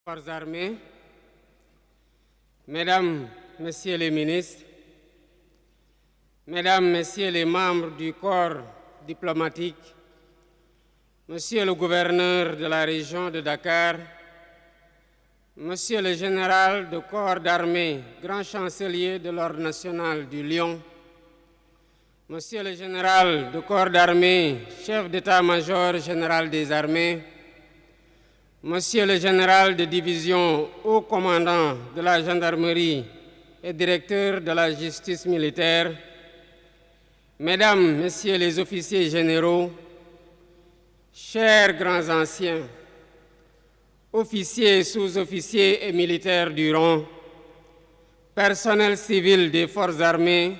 Forces armées, Mesdames, Messieurs les ministres, Mesdames, Messieurs les membres du corps diplomatique, Monsieur le gouverneur de la région de Dakar, Monsieur le général de corps d'armée, grand chancelier de l'Ordre national du Lion, Monsieur le général de corps d'armée, chef d'état-major général des armées, Monsieur le général de division, haut commandant de la gendarmerie et directeur de la justice militaire, Mesdames, Messieurs les officiers généraux, chers grands anciens, officiers, sous-officiers et militaires du rang, personnel civil des forces armées,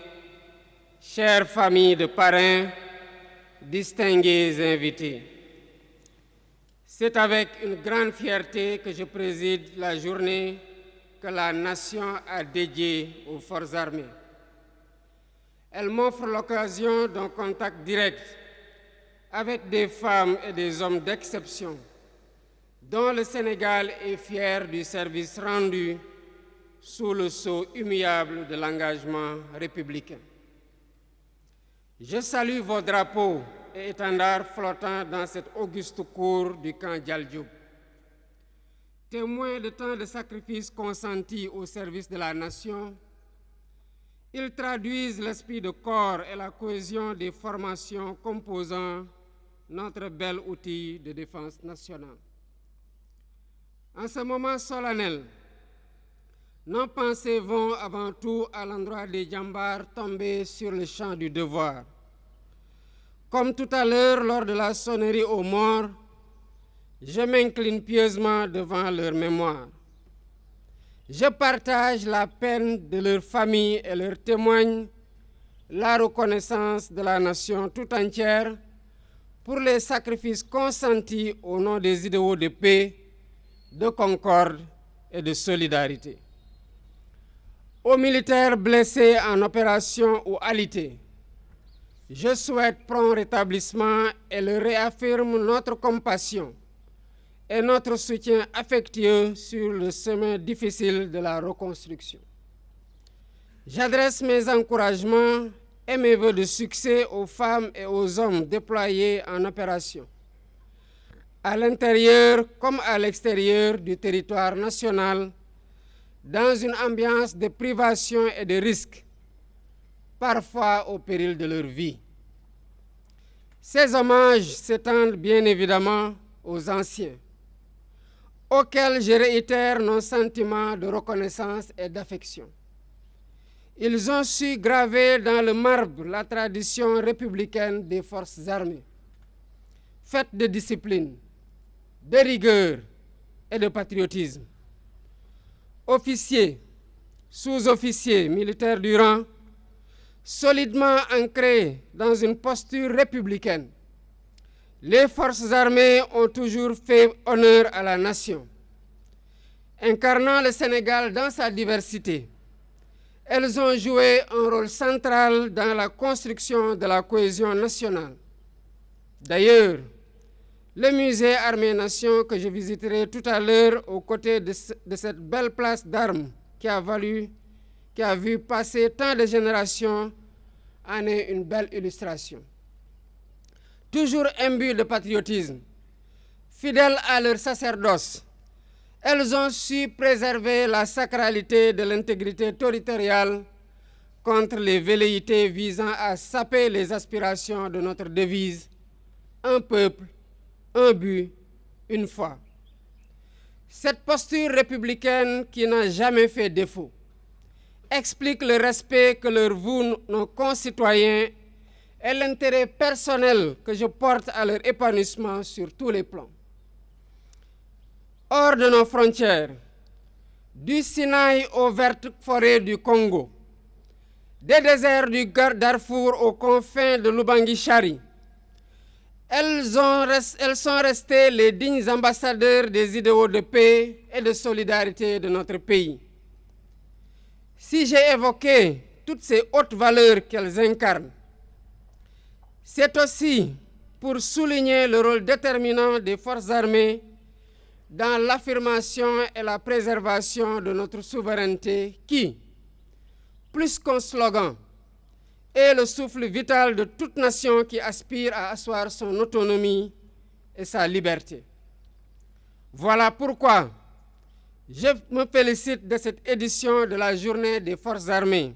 chères familles de parrains, distingués invités. C'est avec une grande fierté que je préside la journée que la nation a dédiée aux forces armées. Elle m'offre l'occasion d'un contact direct avec des femmes et des hommes d'exception, dont le Sénégal est fier du service rendu sous le sceau immuable de l'engagement républicain. Je salue vos drapeaux et étendards flottant dans cette auguste cour du camp Dial-Diop. Témoins de tant de sacrifices consentis au service de la nation, ils traduisent l'esprit de corps et la cohésion des formations composant notre bel outil de défense nationale. En ce moment solennel, nos pensées vont avant tout à l'endroit des djambars tombés sur le champ du devoir. Comme tout à l'heure, lors de la sonnerie aux morts, je m'incline pieusement devant leur mémoire. Je partage la peine de leur famille et leur témoigne la reconnaissance de la nation tout entière pour les sacrifices consentis au nom des idéaux de paix, de concorde et de solidarité. Aux militaires blessés en opération ou alités, je souhaite prompt rétablissement et leur réaffirme notre compassion et notre soutien affectueux sur le chemin difficile de la reconstruction. J'adresse mes encouragements et mes vœux de succès aux femmes et aux hommes déployés en opération, à l'intérieur comme à l'extérieur du territoire national, dans une ambiance de privation et de risque, parfois au péril de leur vie. Ces hommages s'étendent bien évidemment aux anciens, auxquels je réitère nos sentiments de reconnaissance et d'affection. Ils ont su graver dans le marbre la tradition républicaine des forces armées, faite de discipline, de rigueur et de patriotisme. Officiers, sous-officiers, militaires du rang, solidement ancrés dans une posture républicaine, les forces armées ont toujours fait honneur à la nation. Incarnant le Sénégal dans sa diversité, elles ont joué un rôle central dans la construction de la cohésion nationale. D'ailleurs, le musée Armées-Nation que je visiterai tout à l'heure aux côtés de cette belle place d'armes qui a vu passer tant de générations en est une belle illustration. Toujours imbues de patriotisme, fidèles à leur sacerdoce, elles ont su préserver la sacralité de l'intégrité territoriale contre les velléités visant à saper les aspirations de notre devise « Un peuple, un but, une foi ». Cette posture républicaine qui n'a jamais fait défaut explique le respect que leur vouent nos concitoyens et l'intérêt personnel que je porte à leur épanouissement sur tous les plans. Hors de nos frontières, du Sinaï aux vertes forêts du Congo, des déserts du Darfour aux confins de l'Ubangi-Chari, elles sont restées les dignes ambassadeurs des idéaux de paix et de solidarité de notre pays. Si j'ai évoqué toutes ces hautes valeurs qu'elles incarnent, c'est aussi pour souligner le rôle déterminant des forces armées dans l'affirmation et la préservation de notre souveraineté qui, plus qu'un slogan, est le souffle vital de toute nation qui aspire à asseoir son autonomie et sa liberté. Voilà pourquoi je me félicite de cette édition de la Journée des Forces armées,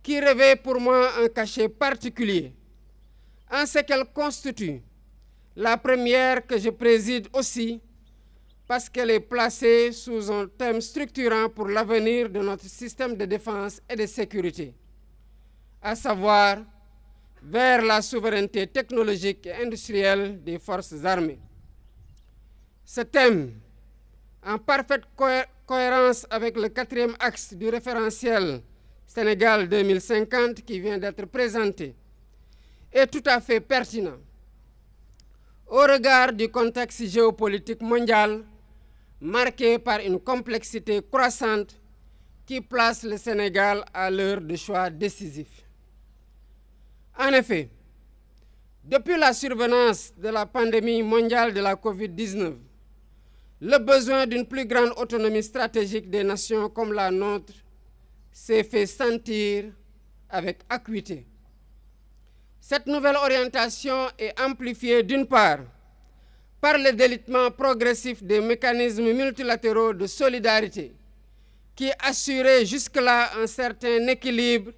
qui revêt pour moi un cachet particulier, en ce qu'elle constitue la première que je préside aussi, parce qu'elle est placée sous un thème structurant pour l'avenir de notre système de défense et de sécurité, à savoir vers la souveraineté technologique et industrielle des forces armées. Ce thème, en parfaite cohérence avec le 4e axe du référentiel Sénégal 2050 qui vient d'être présenté, est tout à fait pertinent au regard du contexte géopolitique mondial marqué par une complexité croissante qui place le Sénégal à l'heure de choix décisifs. En effet, depuis la survenance de la pandémie mondiale de la COVID-19, le besoin d'une plus grande autonomie stratégique des nations comme la nôtre s'est fait sentir avec acuité. Cette nouvelle orientation est amplifiée d'une part par le délitement progressif des mécanismes multilatéraux de solidarité qui assuraient jusque-là un certain équilibre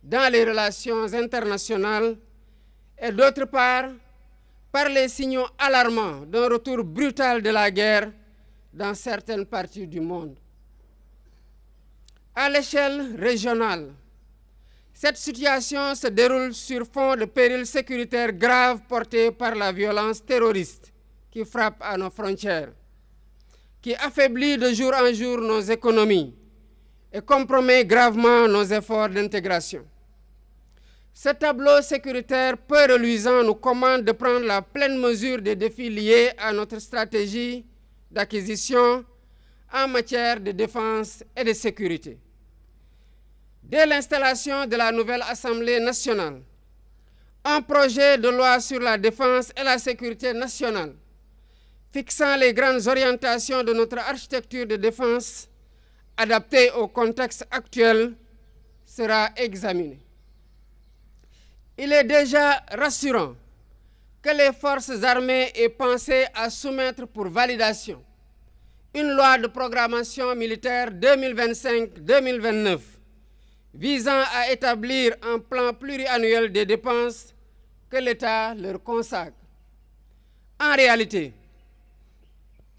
dans les relations internationales et d'autre part par les signaux alarmants d'un retour brutal de la guerre dans certaines parties du monde. À l'échelle régionale, cette situation se déroule sur fond de périls sécuritaires graves portés par la violence terroriste qui frappe à nos frontières, qui affaiblit de jour en jour nos économies et compromet gravement nos efforts d'intégration. Ce tableau sécuritaire peu reluisant nous commande de prendre la pleine mesure des défis liés à notre stratégie d'acquisition en matière de défense et de sécurité. Dès l'installation de la nouvelle Assemblée nationale, un projet de loi sur la défense et la sécurité nationale, fixant les grandes orientations de notre architecture de défense, adaptée au contexte actuel, sera examiné. Il est déjà rassurant que les forces armées aient pensé à soumettre pour validation une loi de programmation militaire 2025-2029 visant à établir un plan pluriannuel des dépenses que l'État leur consacre. En réalité,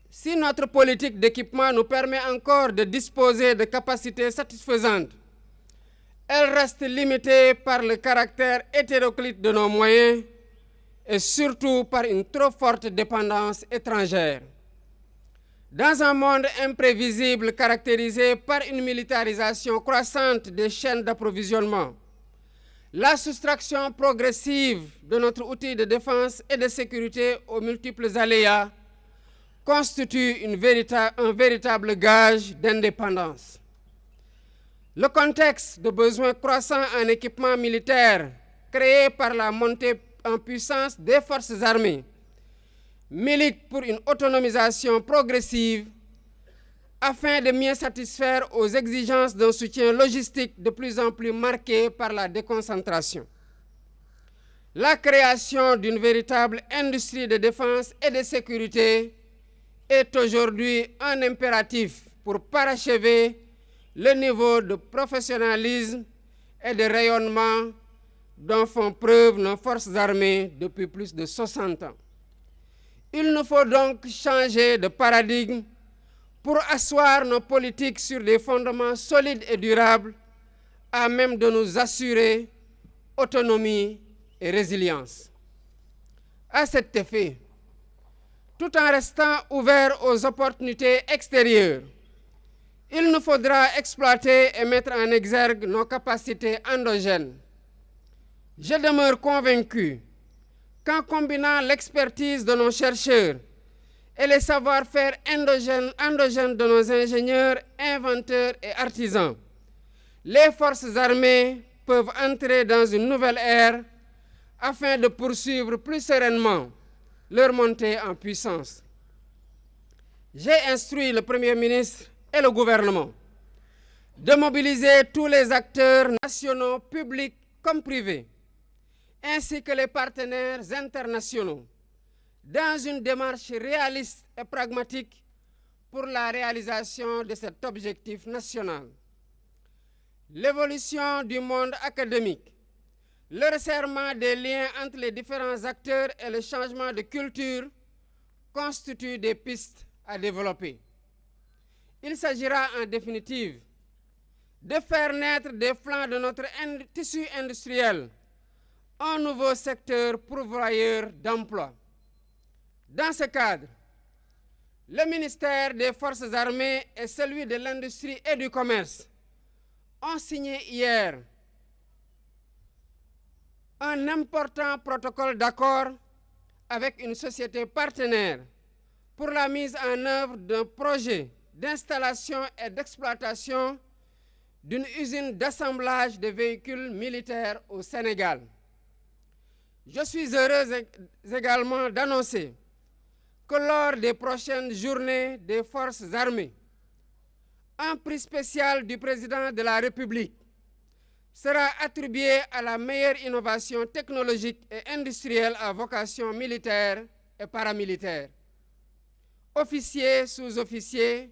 si notre politique d'équipement nous permet encore de disposer de capacités satisfaisantes, elle reste limitée par le caractère hétéroclite de nos moyens et surtout par une trop forte dépendance étrangère. Dans un monde imprévisible caractérisé par une militarisation croissante des chaînes d'approvisionnement, la soustraction progressive de notre outil de défense et de sécurité aux multiples aléas constitue un véritable gage d'indépendance. Le contexte de besoins croissants en équipement militaire créé par la montée en puissance des forces armées milite pour une autonomisation progressive afin de mieux satisfaire aux exigences d'un soutien logistique de plus en plus marqué par la déconcentration. La création d'une véritable industrie de défense et de sécurité est aujourd'hui un impératif pour parachever le niveau de professionnalisme et de rayonnement dont font preuve nos forces armées depuis plus de 60 ans. Il nous faut donc changer de paradigme pour asseoir nos politiques sur des fondements solides et durables à même de nous assurer autonomie et résilience. À cet effet, tout en restant ouverts aux opportunités extérieures, il nous faudra exploiter et mettre en exergue nos capacités endogènes. Je demeure convaincu qu'en combinant l'expertise de nos chercheurs et les savoir-faire endogènes de nos ingénieurs, inventeurs et artisans, les forces armées peuvent entrer dans une nouvelle ère afin de poursuivre plus sereinement leur montée en puissance. j'ai instruit le Premier ministre et le gouvernement de mobiliser tous les acteurs nationaux, publics comme privés, ainsi que les partenaires internationaux, dans une démarche réaliste et pragmatique pour la réalisation de cet objectif national. L'évolution du monde académique, le resserrement des liens entre les différents acteurs et le changement de culture constituent des pistes à développer. Il s'agira en définitive de faire naître des flancs de notre tissu industriel un nouveau secteur pourvoyeur d'emplois. Dans ce cadre, le ministère des Forces armées et celui de l'Industrie et du Commerce ont signé hier un important protocole d'accord avec une société partenaire pour la mise en œuvre d'un projet d'installation et d'exploitation d'une usine d'assemblage de véhicules militaires au Sénégal. Je suis heureuse également d'annoncer que lors des prochaines journées des forces armées, un prix spécial du président de la République sera attribué à la meilleure innovation technologique et industrielle à vocation militaire et paramilitaire. Officiers, sous-officiers,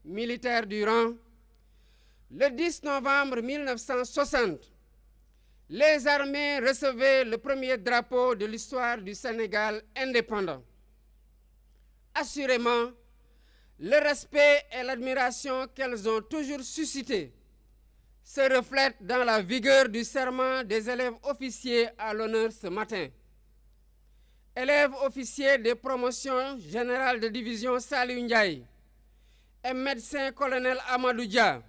militaires du rang, le 10 novembre 1960, les armées recevaient le premier drapeau de l'histoire du Sénégal indépendant. Assurément, le respect et l'admiration qu'elles ont toujours suscités se reflètent dans la vigueur du serment des élèves officiers à l'honneur ce matin. Élèves officiers des promotions générales de division Saliou Ndiaye et médecin colonel Amadou Dia,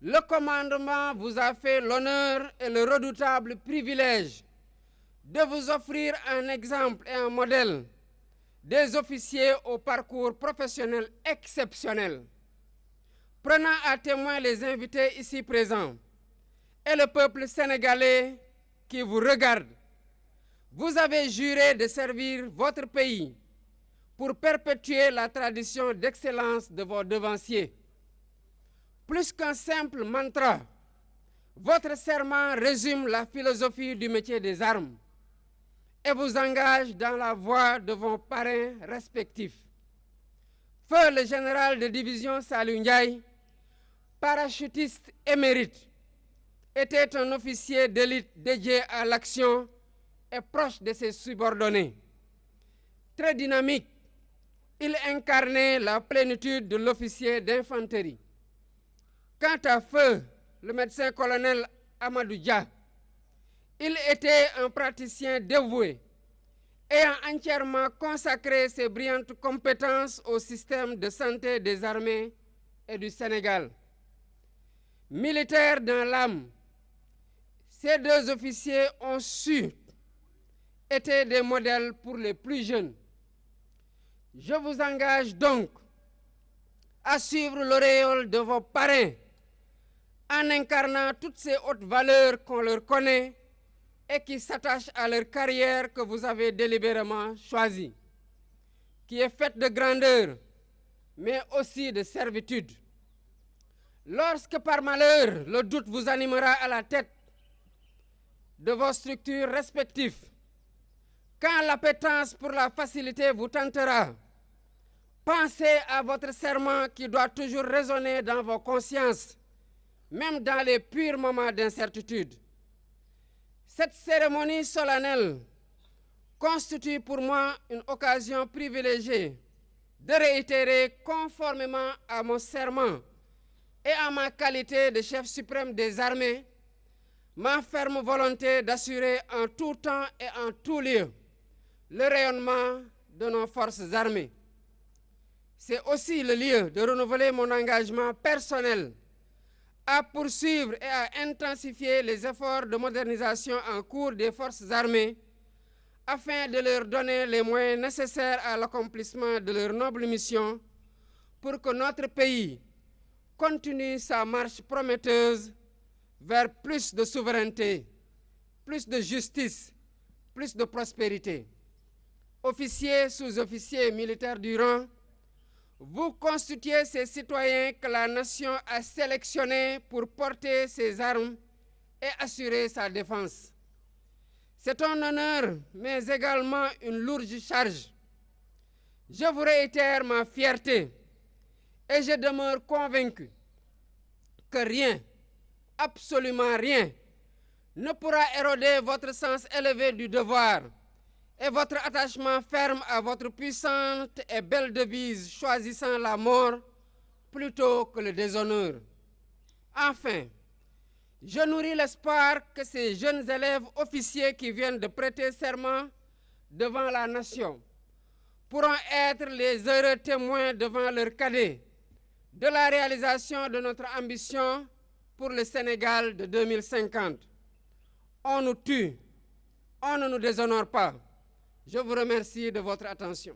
le commandement vous a fait l'honneur et le redoutable privilège de vous offrir un exemple et un modèle des officiers au parcours professionnel exceptionnel. Prenant à témoin les invités ici présents et le peuple sénégalais qui vous regarde, vous avez juré de servir votre pays pour perpétuer la tradition d'excellence de vos devanciers. Plus qu'un simple mantra, votre serment résume la philosophie du métier des armes et vous engage dans la voie de vos parrains respectifs. Feu le général de division Saliou Ndiaye, parachutiste émérite, était un officier d'élite dédié à l'action et proche de ses subordonnés. Très dynamique, il incarnait la plénitude de l'officier d'infanterie. Quant à Feu, le médecin-colonel Amadou Dia, il était un praticien dévoué, ayant entièrement consacré ses brillantes compétences au système de santé des armées et du Sénégal. Militaires dans l'âme, ces deux officiers ont su être des modèles pour les plus jeunes. Je vous engage donc à suivre l'auréole de vos parrains en incarnant toutes ces hautes valeurs qu'on leur connaît et qui s'attachent à leur carrière que vous avez délibérément choisie, qui est faite de grandeur, mais aussi de servitude. Lorsque par malheur, le doute vous animera à la tête de vos structures respectives, quand l'appétence pour la facilité vous tentera, pensez à votre serment qui doit toujours résonner dans vos consciences, même dans les purs moments d'incertitude. Cette cérémonie solennelle constitue pour moi une occasion privilégiée de réitérer conformément à mon serment et à ma qualité de chef suprême des armées, ma ferme volonté d'assurer en tout temps et en tout lieu le rayonnement de nos forces armées. C'est aussi le lieu de renouveler mon engagement personnel à poursuivre et à intensifier les efforts de modernisation en cours des forces armées afin de leur donner les moyens nécessaires à l'accomplissement de leur noble mission pour que notre pays continue sa marche prometteuse vers plus de souveraineté, plus de justice, plus de prospérité. Officiers, sous-officiers, militaires du rang, Vous constituez ces citoyens que la nation a sélectionnés pour porter ses armes et assurer sa défense. C'est un honneur, mais également une lourde charge. Je vous réitère ma fierté et je demeure convaincu que rien, absolument rien, ne pourra éroder votre sens élevé du devoir et votre attachement ferme à votre puissante et belle devise choisissant la mort plutôt que le déshonneur. Enfin, je nourris l'espoir que ces jeunes élèves officiers qui viennent de prêter serment devant la nation pourront être les heureux témoins devant leurs cadets de la réalisation de notre ambition pour le Sénégal de 2050. On nous tue, on ne nous déshonore pas. Je vous remercie de votre attention.